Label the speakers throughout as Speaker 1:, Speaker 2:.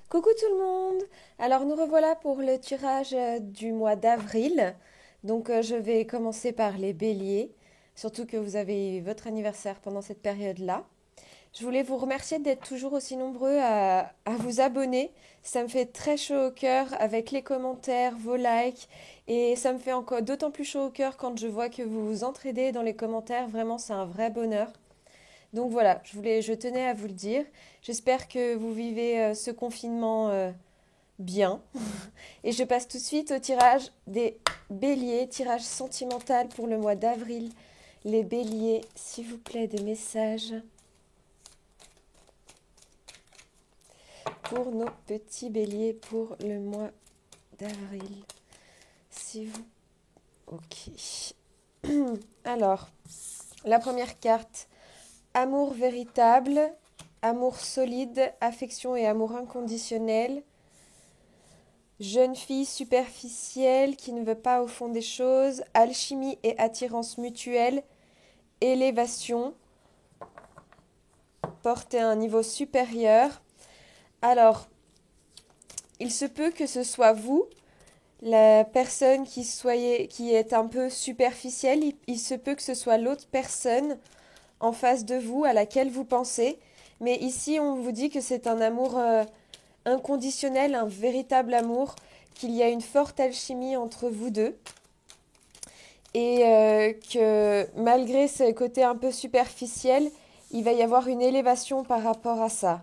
Speaker 1: Coucou tout le monde! Alors nous revoilà pour le tirage du mois d'avril. Donc je vais commencer par les béliers, surtout que vous avez eu votre anniversaire pendant cette période-là. Je voulais vous remercier d'être toujours aussi nombreux à vous abonner. Ça me fait très chaud au cœur avec les commentaires, vos likes. Et ça me fait encore d'autant plus chaud au cœur quand je vois que vous vous entraidez dans les commentaires. Vraiment, c'est un vrai bonheur. Donc voilà, je tenais à vous le dire. J'espère que vous vivez ce confinement bien. Et je passe tout de suite au tirage des béliers, tirage sentimental pour le mois d'avril. Les béliers, s'il vous plaît, des messages pour nos petits béliers pour le mois d'avril. Si vous... Ok. Alors, la première carte, amour véritable, amour solide, affection et amour inconditionnel. Jeune fille superficielle qui ne veut pas au fond des choses, alchimie et attirance mutuelle, élévation, portée à un niveau supérieur. Alors, il se peut que ce soit vous, la personne qui est un peu superficielle, il se peut que ce soit l'autre personne en face de vous à laquelle vous pensez. Mais ici, on vous dit que c'est un amour inconditionnel, un véritable amour, qu'il y a une forte alchimie entre vous deux. Et que malgré ce côté un peu superficiel, il va y avoir une élévation par rapport à ça,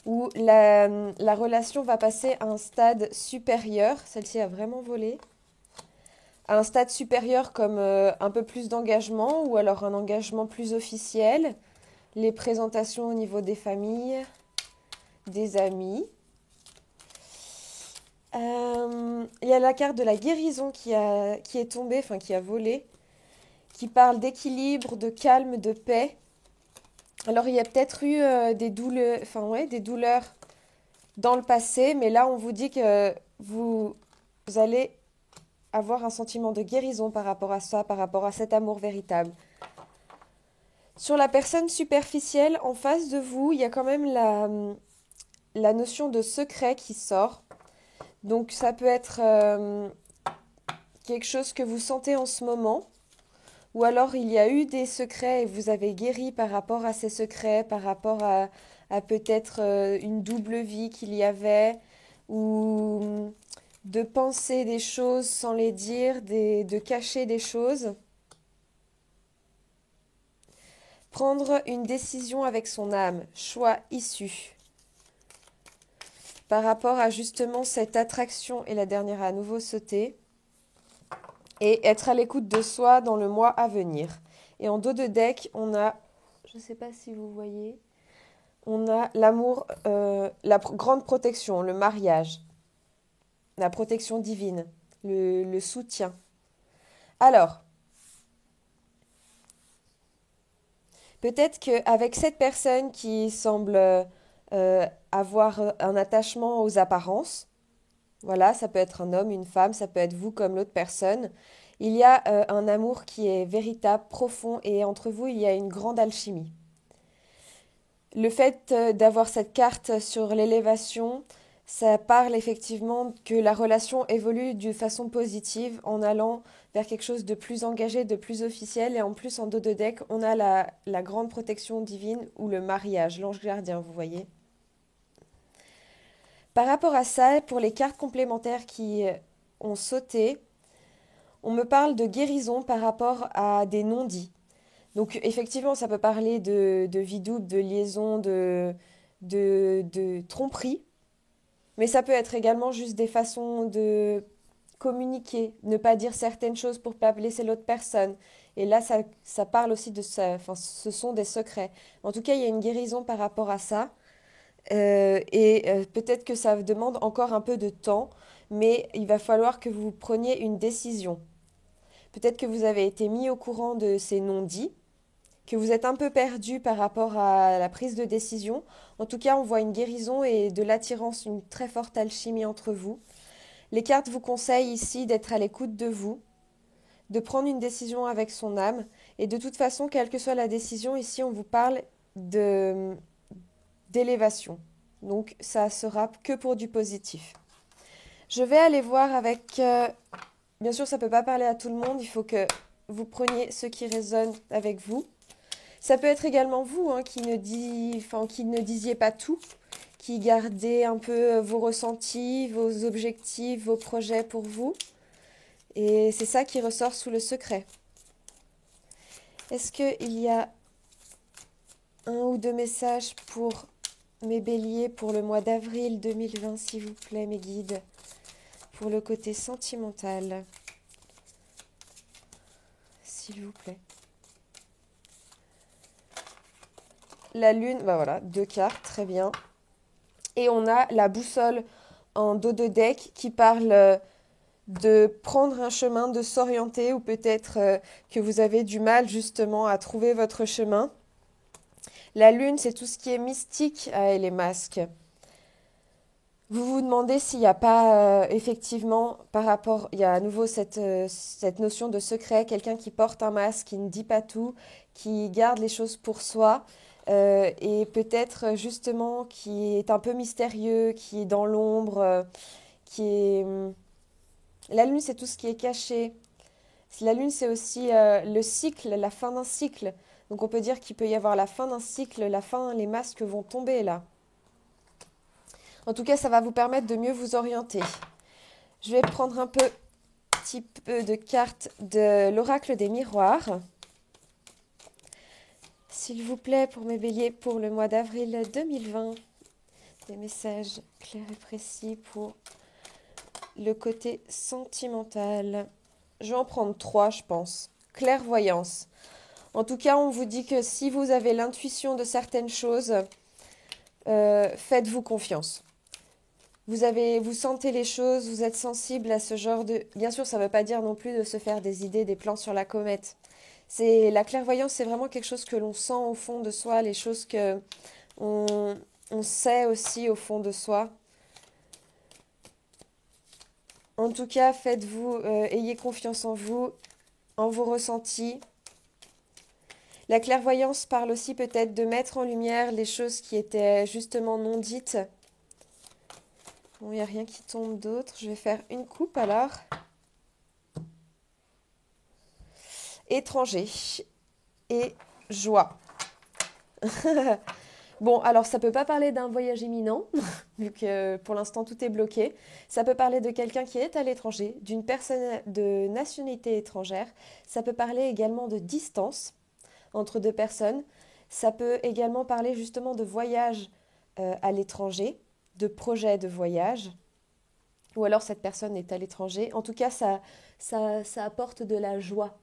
Speaker 1: où la relation va passer à un stade supérieur, celle-ci a vraiment volé, à un stade supérieur comme un peu plus d'engagement, ou alors un engagement plus officiel, les présentations au niveau des familles, des amis. Il y a la carte de la guérison qui est tombée, enfin qui a volé, qui parle d'équilibre, de calme, de paix. Alors il y a peut-être eu des douleurs dans le passé, mais là on vous dit que vous allez avoir un sentiment de guérison par rapport à ça, par rapport à cet amour véritable. Sur la personne superficielle en face de vous, il y a quand même la notion de secret qui sort. Donc ça peut être quelque chose que vous sentez en ce moment. Ou alors il y a eu des secrets et vous avez guéri par rapport à ces secrets, par rapport à peut-être une double vie qu'il y avait, ou de penser des choses sans les dire, de cacher des choses. Prendre une décision avec son âme, choix issu. Par rapport à justement cette attraction, et la dernière à nouveau sauter, et être à l'écoute de soi dans le mois à venir. Et en dos de deck, on a, je ne sais pas si vous voyez, on a l'amour, grande protection, le mariage, la protection divine, le soutien. Alors, peut-être qu'avec cette personne qui semble avoir un attachement aux apparences, voilà, ça peut être un homme, une femme, ça peut être vous comme l'autre personne, il y a un amour qui est véritable, profond, et entre vous, il y a une grande alchimie. Le fait d'avoir cette carte sur l'élévation, ça parle effectivement que la relation évolue d'une façon positive en allant vers quelque chose de plus engagé, de plus officiel. Et en plus, en dos de deck, on a la grande protection divine ou le mariage, l'ange gardien, vous voyez. Par rapport à ça, pour les cartes complémentaires qui ont sauté, on me parle de guérison par rapport à des non-dits. Donc effectivement, ça peut parler de vie double, de liaison, de tromperie, mais ça peut être également juste des façons de communiquer, ne pas dire certaines choses pour pas blesser l'autre personne. Et là, ça parle aussi de ça, enfin, ce sont des secrets. En tout cas, il y a une guérison par rapport à ça. Peut-être que ça demande encore un peu de temps, mais il va falloir que vous preniez une décision. Peut-être que vous avez été mis au courant de ces non-dits, que vous êtes un peu perdu par rapport à la prise de décision. En tout cas, on voit une guérison et de l'attirance, une très forte alchimie entre vous. Les cartes vous conseillent ici d'être à l'écoute de vous, de prendre une décision avec son âme. Et de toute façon, quelle que soit la décision, ici, on vous parle de d'élévation. Donc, ça sera que pour du positif. Je vais aller voir avec... bien sûr, ça ne peut pas parler à tout le monde. Il faut que vous preniez ce qui résonne avec vous. Ça peut être également vous qui ne disiez pas tout, qui gardez un peu vos ressentis, vos objectifs, vos projets pour vous. Et c'est ça qui ressort sous le secret. Est-ce qu'il y a un ou deux messages pour mes béliers pour le mois d'avril 2020, s'il vous plaît, mes guides, pour le côté sentimental, s'il vous plaît. La lune, bah voilà, 2 cartes, très bien. Et on a la boussole en dos de deck qui parle de prendre un chemin, de s'orienter, ou peut-être que vous avez du mal justement à trouver votre chemin. La lune, c'est tout ce qui est mystique et les masques. Vous vous demandez s'il n'y a pas effectivement, par rapport, il y a à nouveau cette notion de secret, quelqu'un qui porte un masque, qui ne dit pas tout, qui garde les choses pour soi, et peut-être justement qui est un peu mystérieux, qui est dans l'ombre, qui est... La lune, c'est tout ce qui est caché. La lune, c'est aussi le cycle, la fin d'un cycle. Donc on peut dire qu'il peut y avoir la fin d'un cycle, la fin, les masques vont tomber là. En tout cas, ça va vous permettre de mieux vous orienter. Je vais prendre un petit peu de cartes de l'oracle des miroirs. S'il vous plaît, pour mes béliers, pour le mois d'avril 2020, des messages clairs et précis pour le côté sentimental. Je vais en prendre 3, je pense. Clairvoyance. En tout cas, on vous dit que si vous avez l'intuition de certaines choses, faites-vous confiance. Vous sentez les choses, vous êtes sensible à ce genre de... Bien sûr, ça ne veut pas dire non plus de se faire des idées, des plans sur la comète. La clairvoyance, c'est vraiment quelque chose que l'on sent au fond de soi, les choses que on sait aussi au fond de soi. En tout cas, ayez confiance en vous, en vos ressentis. La clairvoyance parle aussi peut-être de mettre en lumière les choses qui étaient justement non dites. Bon, il n'y a rien qui tombe d'autre. Je vais faire une coupe alors. Étranger et joie. Bon, alors ça peut pas parler d'un voyage imminent, vu que pour l'instant tout est bloqué. Ça peut parler de quelqu'un qui est à l'étranger, d'une personne de nationalité étrangère. Ça peut parler également de distance entre deux personnes. Ça peut également parler justement de voyage à l'étranger, de projet de voyage. Ou alors cette personne est à l'étranger. En tout cas, ça apporte de la joie,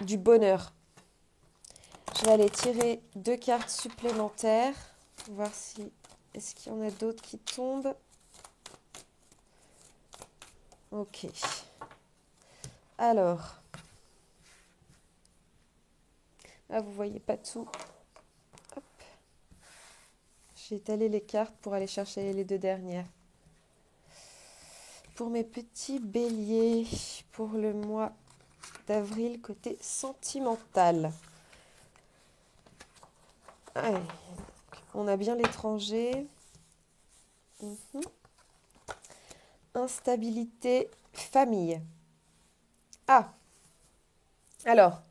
Speaker 1: du bonheur. Je vais aller tirer 2 cartes supplémentaires. Voir si... Est-ce qu'il y en a d'autres qui tombent? Ok. Alors. Ah, vous voyez pas tout. Hop. J'ai étalé les cartes pour aller chercher les 2 dernières. Pour mes petits béliers, pour le mois d'avril, côté sentimental. Allez, on a bien l'étranger. Instabilité, famille. Ah, alors,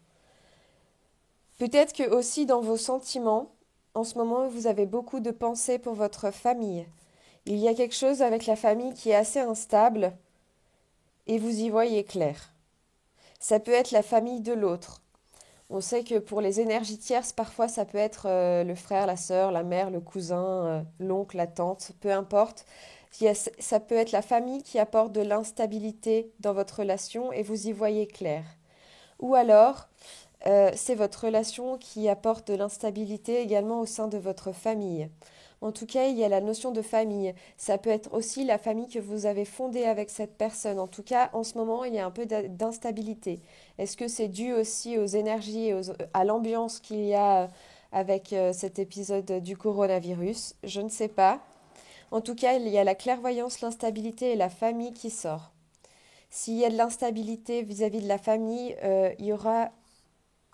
Speaker 1: peut-être que aussi dans vos sentiments, en ce moment, vous avez beaucoup de pensées pour votre famille. Il y a quelque chose avec la famille qui est assez instable et vous y voyez clair. Ça peut être la famille de l'autre. On sait que pour les énergies tierces, parfois ça peut être le frère, la sœur, la mère, le cousin, l'oncle, la tante, peu importe. Ça peut être la famille qui apporte de l'instabilité dans votre relation et vous y voyez clair. Ou alors, c'est votre relation qui apporte de l'instabilité également au sein de votre famille. En tout cas, il y a la notion de famille. Ça peut être aussi la famille que vous avez fondée avec cette personne. En tout cas, en ce moment, il y a un peu d'instabilité. Est-ce que c'est dû aussi aux énergies et à l'ambiance qu'il y a avec cet épisode du coronavirus? Je ne sais pas. En tout cas, il y a la clairvoyance, l'instabilité et la famille qui sort. S'il y a de l'instabilité vis-à-vis de la famille, il y aura...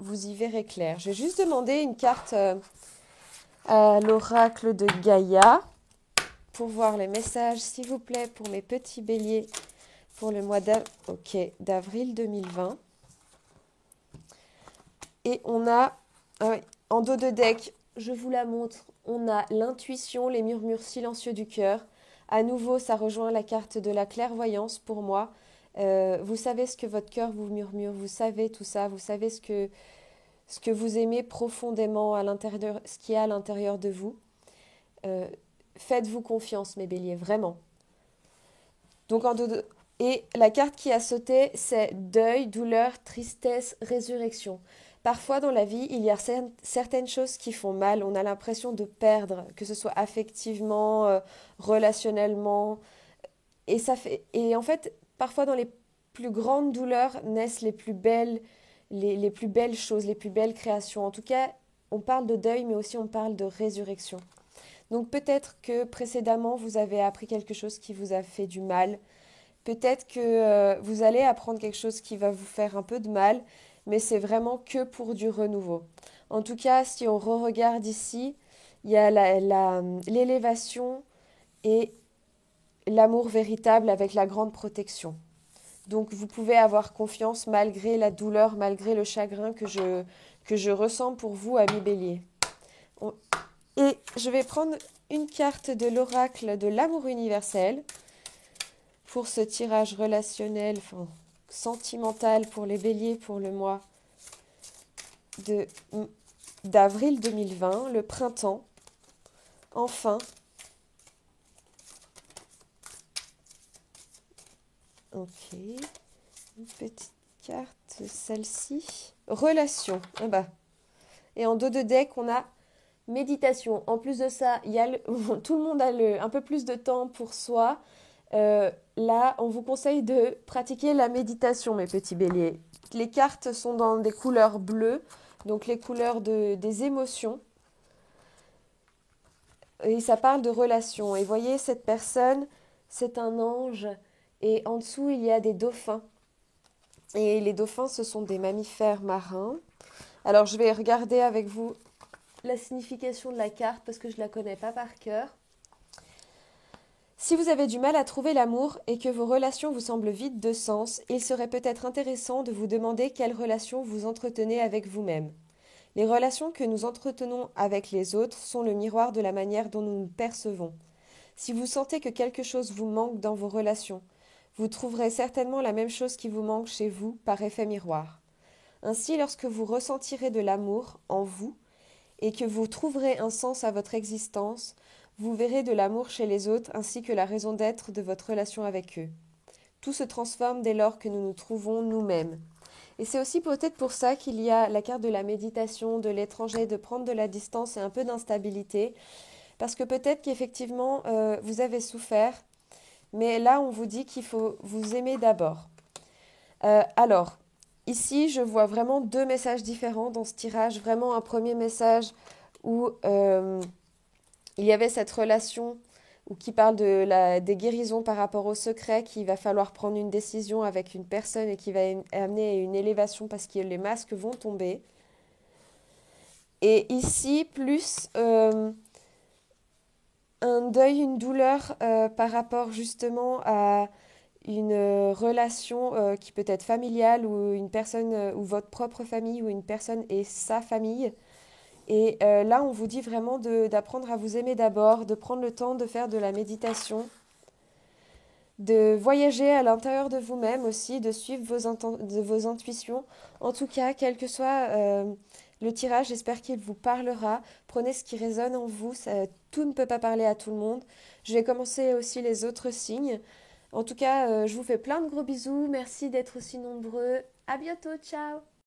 Speaker 1: Vous y verrez clair. Je vais juste demander une carte à l'oracle de Gaïa pour voir les messages, s'il vous plaît, pour mes petits béliers pour le mois d'avril 2020. Et on a, en dos de deck, je vous la montre, on a l'intuition, les murmures silencieux du cœur. À nouveau, ça rejoint la carte de la clairvoyance pour moi. Vous savez ce que votre cœur vous murmure, vous savez tout ça, vous savez ce que vous aimez profondément à l'intérieur, ce qu'il y a à l'intérieur de vous. Faites-vous confiance, mes béliers, vraiment. Donc et la carte qui a sauté, c'est deuil, douleur, tristesse, résurrection. Parfois dans la vie, il y a certaines choses qui font mal. On a l'impression de perdre, que ce soit affectivement, relationnellement. Et en fait, parfois dans les plus grandes douleurs naissent les plus belles, les plus belles choses, les plus belles créations. En tout cas, on parle de deuil, mais aussi on parle de résurrection. Donc peut-être que précédemment, vous avez appris quelque chose qui vous a fait du mal. Peut-être que vous allez apprendre quelque chose qui va vous faire un peu de mal, mais c'est vraiment que pour du renouveau. En tout cas, si on re-regarde ici, il y a l'élévation et l'amour véritable avec la grande protection. Donc vous pouvez avoir confiance malgré la douleur, malgré le chagrin que je ressens pour vous, amis bélier. Et je vais prendre une carte de l'oracle de l'amour universel pour ce tirage relationnel, sentimental pour les béliers pour le mois d'avril 2020, le printemps. Enfin, ok, une petite carte, celle-ci. Relation, Et en dos de deck, on a méditation. En plus de ça, tout le monde a un peu plus de temps pour soi. Là, on vous conseille de pratiquer la méditation, mes petits béliers. Les cartes sont dans des couleurs bleues, donc les couleurs des émotions. Et ça parle de relations. Et voyez, cette personne, c'est un ange. Et en dessous, il y a des dauphins. Et les dauphins, ce sont des mammifères marins. Alors, je vais regarder avec vous la signification de la carte parce que je ne la connais pas par cœur. Si vous avez du mal à trouver l'amour et que vos relations vous semblent vides de sens, il serait peut-être intéressant de vous demander quelles relations vous entretenez avec vous-même. Les relations que nous entretenons avec les autres sont le miroir de la manière dont nous nous percevons. Si vous sentez que quelque chose vous manque dans vos relations, vous trouverez certainement la même chose qui vous manque chez vous par effet miroir. Ainsi, lorsque vous ressentirez de l'amour en vous et que vous trouverez un sens à votre existence, vous verrez de l'amour chez les autres ainsi que la raison d'être de votre relation avec eux. Tout se transforme dès lors que nous nous trouvons nous-mêmes. Et c'est aussi peut-être pour ça qu'il y a la carte de la méditation, de l'étranger, de prendre de la distance et un peu d'instabilité. Parce que peut-être qu'effectivement, vous avez souffert, mais là, on vous dit qu'il faut vous aimer d'abord. Alors, ici, je vois vraiment deux messages différents dans ce tirage. Vraiment un premier message où il y avait cette relation ou qui parle des guérisons par rapport au secret, qu'il va falloir prendre une décision avec une personne et qui va amener à une élévation parce que les masques vont tomber. Et ici, plus un deuil, une douleur par rapport justement à une relation qui peut être familiale ou une personne ou votre propre famille ou une personne et sa famille. Et là, on vous dit vraiment d'apprendre à vous aimer d'abord, de prendre le temps de faire de la méditation, de voyager à l'intérieur de vous-même aussi, de suivre vos intuitions. En tout cas, quel que soit le tirage, j'espère qu'il vous parlera. Prenez ce qui résonne en vous, tout ne peut pas parler à tout le monde. Je vais commencer aussi les autres signes. En tout cas, je vous fais plein de gros bisous. Merci d'être aussi nombreux. À bientôt, ciao!